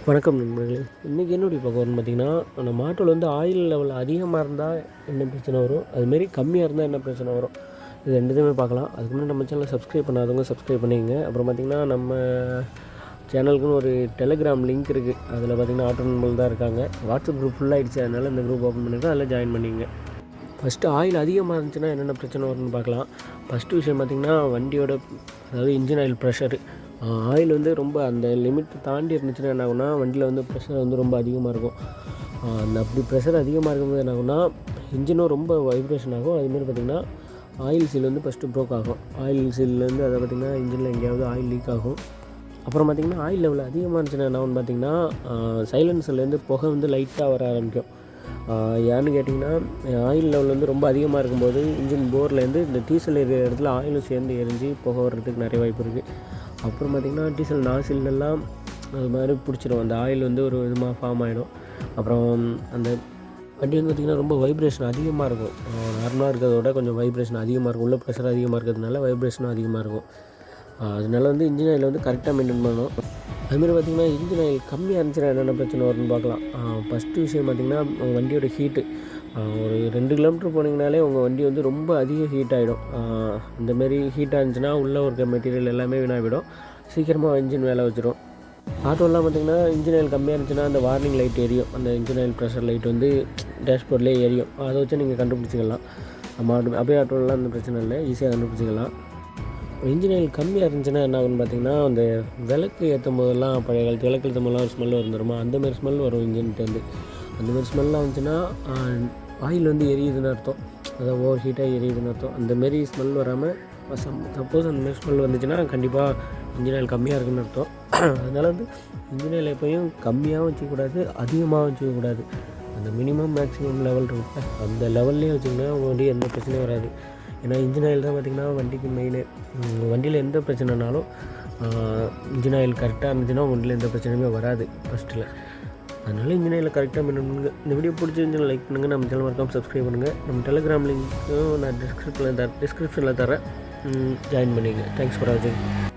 வணக்கம் நண்பர்களே. இன்றைக்கி என்ன பார்க்க வரோம்னு பார்த்திங்கன்னா, நம்ம ஆட்டோவில் வந்து ஆயில் லெவல் அதிகமாக இருந்தால் என்ன பிரச்சனை வரும், அதுமாரி கம்மியாக இருந்தால் என்ன பிரச்சனை வரும், இது ரெண்டுத்தையுமே பார்க்கலாம். அதுக்கு முன்னாடி நம்ம சேனலை சப்ஸ்கிரைப் பண்ணாதவங்க சப்ஸ்கிரைப் பண்ணிக்கங்க. அப்புறம் பார்த்திங்கன்னா நம்ம சேனலுக்குன்னு ஒரு டெலிகிராம் லிங்க் இருக்குது. அதில் பார்த்திங்கன்னா ஆட்டோ நண்பர்கள் தான் இருக்காங்க. வாட்ஸ்அப் குரூப் ஃபுல்லாகிடுச்சு, அதனால் இந்த குரூப் ஓப்பன் பண்ணியிருக்கோம், அதில் ஜாயின் பண்ணிங்க. ஃபஸ்ட்டு ஆயில் அதிகமாக இருந்துச்சுன்னா என்னென்ன பிரச்சனை வரும்னு பார்க்கலாம். ஃபஸ்ட்டு விஷயம் பார்த்திங்கன்னா வண்டியோட அதாவது இன்ஜின் ஆயில் ப்ரெஷரு. ஆயில் வந்து ரொம்ப அந்த லிமிட் தாண்டி இருந்துச்சுன்னா என்ன ஆகுனா வண்டியில் வந்து ப்ரெஷர் வந்து ரொம்ப அதிகமாக இருக்கும். அந்த அப்படி ப்ரெஷர் அதிகமாக இருக்கும்போது என்ன ஆகுனா இன்ஜினும் ரொம்ப வைப்ரேஷன் ஆகும். அதுமாரி பார்த்திங்கன்னா ஆயில் சீல் வந்து ஃபஸ்ட்டு ப்ரோக் ஆகும். ஆயில் சீல்லேருந்து அதை பார்த்திங்கன்னா இன்ஜினில் எங்கேயாவது ஆயில் லீக் ஆகும். அப்புறம் பார்த்திங்கன்னா ஆயில் லெவல் அதிகமாக இருந்துச்சுன்னா என்ன ஆகுன்னு பார்த்திங்கன்னா சைலன்சர்லேருந்து புகை வந்து லைட்டாக வர ஆரம்பிக்கும். ஏன்னு கேட்டிங்கன்னா ஆயில் லெவல் வந்து ரொம்ப அதிகமாக இருக்கும்போது இன்ஜின் போர்லேருந்து இந்த டீசல் இருக்கிற இடத்துல ஆயிலும் சேர்ந்து எரிஞ்சு புகை வர்றதுக்கு நிறைய வாய்ப்பு இருக்குது. அப்புறம் பார்த்திங்கன்னா டீசல் நாசிலெல்லாம் அது மாதிரி பிடிச்சிடும். அந்த ஆயில் வந்து ஒரு விதமாக ஃபார்ம் ஆகிடும். அப்புறம் அந்த வண்டி வந்து பார்த்திங்கன்னா ரொம்ப வைப்ரேஷன் அதிகமாக இருக்கும். நார்மலாக இருக்கிறத விட கொஞ்சம் வைப்ரேஷன் அதிகமாக இருக்கும். உள்ள ப்ரெஷர் அதிகமாக இருக்கிறதுனால வைப்ரேஷனும் அதிகமாக இருக்கும். அதனால வந்து இன்ஜின் ஆயில் வந்து கரெக்டாக மெயின்டைன் பண்ணணும். அதுமாரி பார்த்திங்கன்னா இன்ஜின் ஆயில் கம்மியாக இருந்துச்சுன்னா என்னென்ன பிரச்சனை வரும்னு பார்க்கலாம். ஃபஸ்ட்டு விஷயம் பார்த்திங்கன்னா வண்டியோட ஹீட்டு. ஒரு 2 கிலோமீட்டர் போனீங்கனாலே உங்கள் வண்டி வந்து ரொம்ப அதிக ஹீட் ஆகிடும். இந்தமாரி ஹீட்டாக இருந்துச்சுன்னா உள்ளே இருக்க மெட்டீரியல் எல்லாமே வீணாகிடும். சீக்கிரமாக இன்ஜின் வேலை வச்சிடும். ஆட்டோலாம் பார்த்திங்கன்னா இன்ஜின் ஆயில் கம்மியாக இருந்துச்சுன்னா அந்த வார்னிங் லைட் எரியும். அந்த இன்ஜின் ஆயில் ப்ரெஷர் லைட் வந்து டேஷ்போர்ட்லேயே எரியும். அதை வச்சு நீங்கள் கண்டுபிடிச்சிக்கலாம். அப்படியே ஆட்டோலாம் அந்த பிரச்சனை இல்லை, ஈஸியாக கண்டுபிடிச்சிக்கலாம். இன்ஜின் ஆயில் கம்மியாக இருந்துச்சுன்னா என்ன ஆகுன்னு பார்த்திங்கன்னா அந்த விளக்கு ஏற்றும் போதெல்லாம் பழைய காலத்து விளக்கு ஏற்றும் போதெல்லாம் ஒரு ஸ்மெல் வந்துடுமா, அந்தமாரி ஸ்மெல் வரும் இன்ஜின்ட்டேருந்து. அந்தமாரி ஸ்மெல்லாம் வந்துச்சுன்னா ஆயில் வந்து எரியுதுன்னு அர்த்தம். அதாவது ஓவர் ஹீட்டாக எரியுதுன்னு அர்த்தம். அந்தமாரி ஸ்மெல் வராமல் சப்போஸ் அந்தமாரி ஸ்மெல் வந்துச்சுன்னா கண்டிப்பாக இன்ஜின் ஆயில் கம்மியாக இருக்குன்னு அர்த்தம். அதனால் வந்து இன்ஜின் ஆயில் எப்போயும் கம்மியாகவும் வச்சுக்கக்கூடாது, அதிகமாகவும் வச்சுக்கக்கூடாது. அந்த மினிமம் மேக்ஸிமம் லெவல் இருக்குல்ல, அந்த லெவல்லே வச்சிங்கன்னா வண்டி எந்த பிரச்சனையும் வராது. ஏன்னா இன்ஜின் ஆயில் தான் பார்த்திங்கன்னா வண்டிக்கு மெயினு. வண்டியில் எந்த பிரச்சனைனாலும் இன்ஜின் ஆயில் கரெக்டாக இருந்துச்சுன்னா வண்டியில் எந்த பிரச்சனையுமே வராது ஃபஸ்ட்டில். அதனால் இன்ஜின் ஆயில் கரெக்டாக மெயின்டைன் பண்ணுங்கள். இந்த வீடியோ பிடிச்சிருந்துச்சுன்னா லைக் பண்ணுங்கள். நம்ம சேனல் மறக்காமல் சப்ஸ்கிரைப் பண்ணுங்கள். நம்ம டெலிகிராம் லிங்க்கும் நான் டிஸ்கிரிப்ஷனில் தரேன், ஜாயின் பண்ணிக்கங்க. தேங்க்ஸ் ஃபார் வாட்சிங்.